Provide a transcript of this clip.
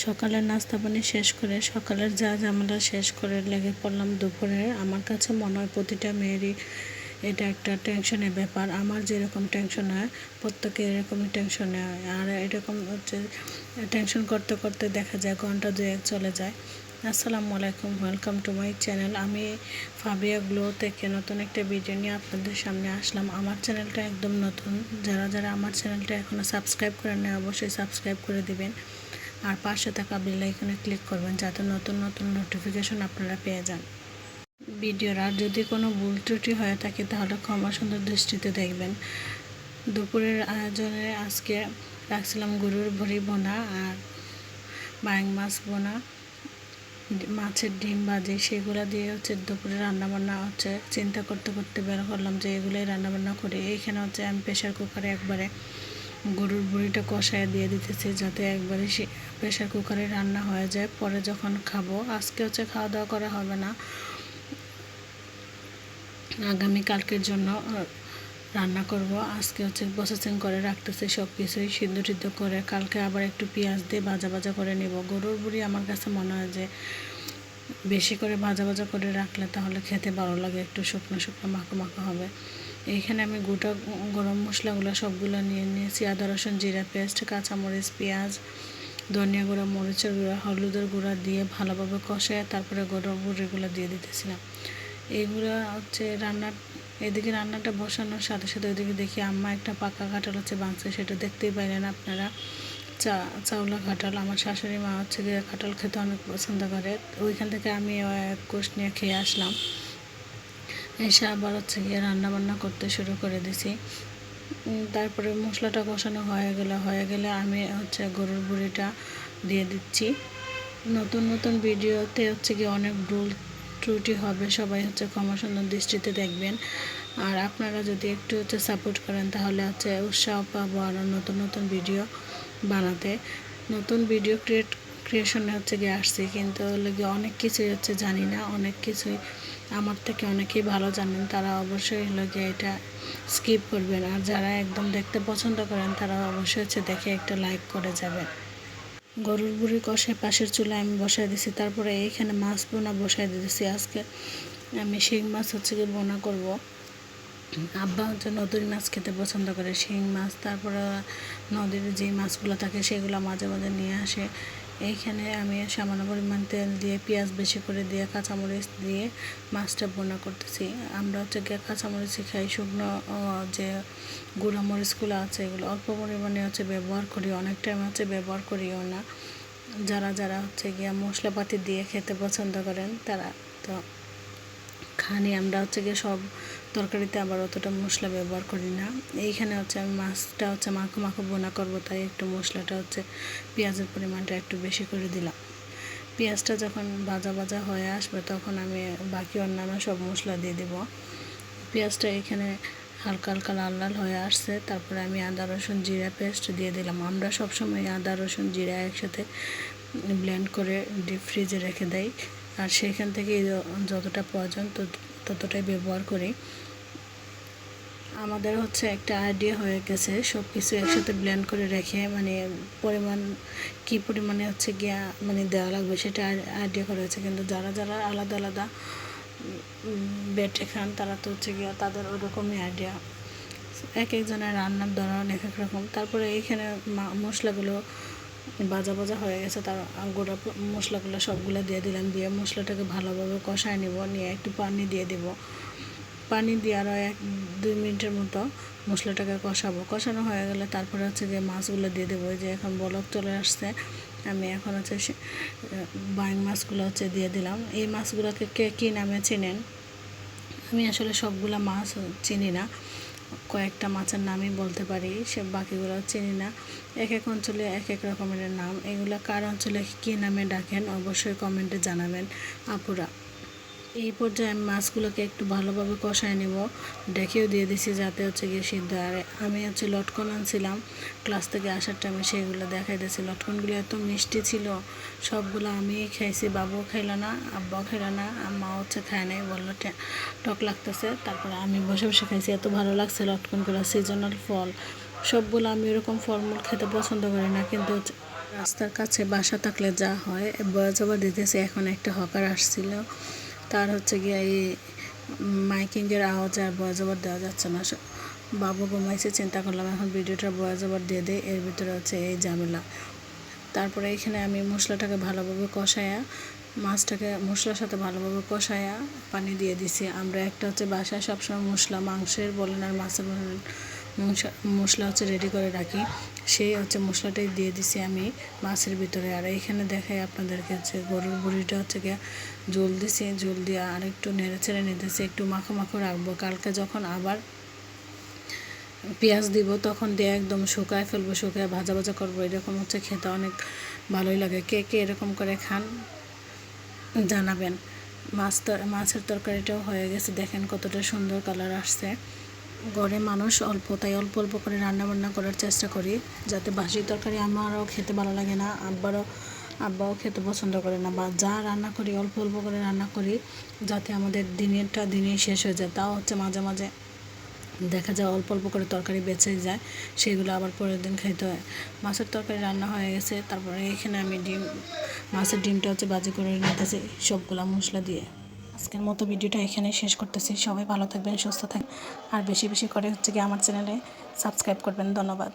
সকালের নাস্তা পানি শেষ করে সকালের যা ঝামেলা শেষ করে লেগে পড়লাম দুপুরে। আমার কাছে মনে হয় প্রতিটা মেয়েরই এটা একটা টেনশনের ব্যাপার। আমার যেরকম টেনশন হয় প্রত্যেকের এরকমই টেনশন হয়। আর এরকম হচ্ছে টেনশন করতে করতে দেখা যায় ঘন্টা দুয়েক চলে যায়। আসসালামু আলাইকুম, ওয়েলকাম টু মাই চ্যানেল। আমি ফাবিয়া গ্লো থেকে নতুন একটা ভিডিও নিয়ে আপনাদের সামনে আসলাম। আমার চ্যানেলটা একদম নতুন, যারা যারা আমার চ্যানেলটা এখনও সাবস্ক্রাইব করেন না অবশ্যই সাবস্ক্রাইব করে দিবেন আর পাশে থাকা বেল আইকনে ক্লিক করবেন যাতে নতুন নতুন নোটিফিকেশন আপনারা পেয়ে যান ভিডিওর। আর যদি কোনো ভুল ত্রুটি হয়ে থাকে তাহলে ক্ষমা সুন্দর দৃষ্টিতে দেখবেন। দুপুরের আয়োজনে আজকে রাখছিলাম গরুর ভুঁড়ি বোনা আর বাইং মাছ বোনা, মাছের ডিম ভাজি, সেগুলো দিয়ে হচ্ছে দুপুরে রান্নাবান্না হচ্ছে। চিন্তা করতে করতে বের করলাম যে এগুলোই রান্নাবান্না করি। এইখানে হচ্ছে আমি প্রেশার কুকারে একবারে গরুর ভুঁড়িটা কষায় দিয়ে দিতেছি যাতে একবারে প্রেশার কুকারে রান্না হয়ে যায়। পরে যখন খাবো, আজকে হচ্ছে খাওয়া দাওয়া করা হবে না, আগামীকালকের জন্য রান্না করব। আজকে হচ্ছে প্রসেসিং করে রাখতেছি সব কিছুই সিদ্ধ টিদ্ধ করে, কালকে আবার একটু পেঁয়াজ দিয়ে ভাজা ভাজা করে নেব। গরুর ভুঁড়ি আমার কাছে মনে হয় যে বেশি করে ভাজা ভাজা করে রাখলে তাহলে খেতে ভালো লাগে, একটু শুকনো শুকনো মাখো মাখো হবে। এইখানে আমি গোটা গরম মশলাগুলো সবগুলো নিয়ে নিয়েছি। আদা রসুন জিরা পেস্ট, কাঁচামরিচ, পেঁয়াজ, ধনিয়া গুঁড়া, মরিচের গুঁড়া, হলুদের গুঁড়া দিয়ে ভালোভাবে কষায় তারপরে গরুর ভুঁড়িগুলো দিয়ে দিতেছিলাম। এইগুলো হচ্ছে এদিকে রান্নাটা বসানোর সাথে সাথে ওইদিকে দেখি আম্মা একটা পাকা কাঁঠাল হচ্ছে বাঁচছে, সেটা দেখতেই পাইলেন আপনারা। চাউলা কাঁঠাল, আমার শাশুড়ি মা হচ্ছে গিয়ে কাঁঠাল খেতে অনেক পছন্দ করে। ওইখান থেকে আমি এক কোষ নিয়ে খেয়ে আসলাম। এসে আবার হচ্ছে গিয়ে রান্নাবান্না করতে শুরু করে দিছি। তারপরে মশলাটা কষানো হয়ে গেলে আমি হচ্ছে গরুর ভুঁড়িটা দিয়ে দিচ্ছি। নতুন নতুন ভিডিওতে হচ্ছে গিয়ে অনেক ভুল ত্রুটি হবে, সবাই হচ্ছে ক্ষমা সুন্দর দৃষ্টিতে দেখবেন। আর আপনারা যদি একটু হচ্ছে সাপোর্ট করেন তাহলে হচ্ছে উৎসাহ পাবো আরও নতুন নতুন ভিডিও বানাতে। নতুন ভিডিও ক্রিয়েশনে হচ্ছে গিয়ে আসছি, কিন্তু লেগে অনেক কিছুই হচ্ছে জানি না, অনেক কিছুই আমার থেকে অনেকেই ভালো জানেন, তারা অবশ্যই লেগে এটা স্কিপ করবেন। আর যারা একদম দেখতে পছন্দ করেন তারা অবশ্যই হচ্ছে দেখে একটা লাইক করে যাবেন। গরুর ভুঁড়ি কষে পাশের চুলায় আমি বসাই দিছি। তারপরে এইখানে মাছ বোনা বসাই দিয়েছি। আজকে আমি শিং মাছ হচ্ছে গিয়ে বোনা করব। আব্বা হচ্ছে নদীর মাছ খেতে পছন্দ করে, শিং মাছ। তারপরে নদীর যে মাছগুলো থাকে সেগুলো মাঝে মাঝে নিয়ে আসে। এইখানে আমি সামান্য পরিমাণ তেল দিয়ে পেঁয়াজ বেশি করে দিয়ে কাঁচামরিচ দিয়ে মাছটা বোনা করতেছি। আমরা হচ্ছে গিয়ে কাঁচামরিচ খাই, শুকনো যে গুঁড়া মরিচগুলো আছে এগুলো অল্প পরিমাণে হচ্ছে ব্যবহার করি, অনেক টাইম হচ্ছে ব্যবহার করিও না। যারা যারা হচ্ছে গিয়ে মশলাপাতি দিয়ে খেতে পছন্দ করেন তারা তো খানি। আমরা হচ্ছে গিয়ে সব তরকারিতে আবার অতটা মশলা ব্যবহার করি না। এইখানে হচ্ছে আমি মাছটা হচ্ছে মাখো মাখো বোনা করবো, তাই একটু মশলাটা হচ্ছে পেঁয়াজের পরিমাণটা একটু বেশি করে দিলাম। পেঁয়াজটা যখন ভাজা ভাজা হয়ে আসবে তখন আমি বাকি অন্যান্য সব মশলা দিয়ে দেব। পেঁয়াজটা এখানে হালকা হালকা লাল লাল হয়ে আসছে, তারপরে আমি আদা রসুন জিরা পেস্ট দিয়ে দিলাম। আমরা সবসময় আদা রসুন জিরা একসাথে ব্লেন্ড করে ডিপ ফ্রিজে রেখে দেই, আর সেখান থেকে যতটা প্রয়োজন ততটাই ব্যবহার করি। আমাদের হচ্ছে একটা আইডিয়া হয়ে গেছে সব কিছু একসাথে ব্লেন্ড করে রেখে, মানে পরিমাণ কী পরিমাণে হচ্ছে গিয়া মানে দেওয়া লাগবে সেটা আইডিয়া করা হয়েছে। কিন্তু যারা যারা আলাদা আলাদা বেটে খান তারা তো হচ্ছে গিয়া তাদের ওরকমই আইডিয়া, এক একজনের রান্নার ধরন এক এক রকম। তারপরে এইখানে মশলাগুলো ভাজা ভাজা হয়ে গেছে, তার গোটা মশলাগুলো সবগুলো দিয়ে দিলাম। দিয়ে মশলাটাকে ভালোভাবে কষায় নিব, নিয়ে একটু পানি দিয়ে দেব। পানি দিয়ে আরও 1-2 মিনিটের মতো মশলাটাকে কষানো হয়ে গেলে তারপরে হচ্ছে যে মাছগুলো দিয়ে দেবো। যে এখন বলক চলে আসছে, আমি এখন হচ্ছে বাইং মাছগুলো হচ্ছে দিয়ে দিলাম। এই মাছগুলোকে কে কী নামে চেনেন, আমি আসলে সবগুলা মাছ চিনি না, কয়েকটা মাছের নামই বলতে পারি, সে বাকিগুলো চিনি না। এক এক অঞ্চলে এক এক রকমের নাম, এগুলো কার অঞ্চলে কী নামে ডাকেন অবশ্যই কমেন্টে জানাবেন আপুরা। এই পর্যায়ে আমি মাছগুলোকে একটু ভালোভাবে কষায় নেব, ডেকেও দিয়ে দিছি যাতে হচ্ছে গিয়ে সিদ্ধ। আর আমি হচ্ছে লটকন আনছিলাম ক্লাস থেকে আসার টাইমে, সেইগুলো দেখাই দিয়েছি। লটকনগুলো এত মিষ্টি ছিল, সবগুলো আমি খাইছি, বাবুও খাইল না, আব্বাও খাইল না, মা হচ্ছে খায় নাই, বললো টক লাগতেছে। তারপরে আমি বসে বসে খাইছি, এত ভালো লাগছে লটকনগুলো। সিজনাল ফল সবগুলো, আমি এরকম ফলমূল খেতে পছন্দ করি না, কিন্তু রাস্তার কাছে বাসা থাকলে যা হয় বয়াজবা দিতেছে। এখন একটা হকার আসছিল, তার হচ্ছে গিয়ে এই মাইকিংয়ের আওয়াজে আর বয়াজবার দেওয়া যাচ্ছে না। বাবু ঘুমাইছে, চিন্তা করলাম এখন ভিডিওটা বয়াজবার দিয়ে দেয়, এর ভিতরে হচ্ছে এই ঝামেলা। তারপরে এখানে আমি মশলাটাকে ভালোভাবে কষায়া, মাছটাকে মশলার সাথে ভালোভাবে কষায়া পানি দিয়ে দিছি। আমরা একটা হচ্ছে বাসায় সবসময় মশলা, মাংসের বলেন আর মাছের বলেন, মশলা হচ্ছে রেডি করে রাখি, সেই হচ্ছে মশলাটাই দিয়ে দিছি আমি মাছের ভিতরে। আর এইখানে দেখাই আপনাদেরকে হচ্ছে গরুর বুড়িটা হচ্ছে গিয়ে ঝোল দিছি, ঝোল দিয়ে আর একটু নেড়ে ছেড়ে নিতেছি, একটু মাখো মাখো রাখবো। কালকে যখন আবার পেঁয়াজ দিব তখন দিয়ে একদম শুকায় ফেলবো, শুকায় ভাজা ভাজা করবো। এরকম হচ্ছে খেতে অনেক ভালোই লাগে। কে কে এরকম করে খান জানাবেন। মাছের তরকারিটাও হয়ে গেছে, দেখেন কতটা সুন্দর কালার আসছে। ঘরে মানুষ অল্প, তাই অল্প অল্প করে রান্না করার চেষ্টা করি, যাতে বাসি তরকারি আমারও খেতে ভালো লাগে না, আব্বাও খেতে পছন্দ করে না। বা যা রান্না করি অল্প অল্প করে রান্না করি, যাতে আমাদের দিনেই শেষ হয়ে যায়। তাও হচ্ছে মাঝে মাঝে দেখা যায় অল্প অল্প করে তরকারি বেঁচে যায়, সেগুলো আবার পরের দিন খেতে হয়। মাছের তরকারি রান্না হয়ে গেছে, তারপরে এখানে আমি মাছের ডিমটা হচ্ছে ভাজি করে নিতেছি সবগুলা মশলা দিয়ে। আজকের মতো ভিডিওটা এখানে শেষ করতেছি। সবাই ভালো থাকবেন, সুস্থ থাকবেন, আর বেশি বেশি করে হচ্ছে কি আমার চ্যানেলে সাবস্ক্রাইব করবেন। ধন্যবাদ।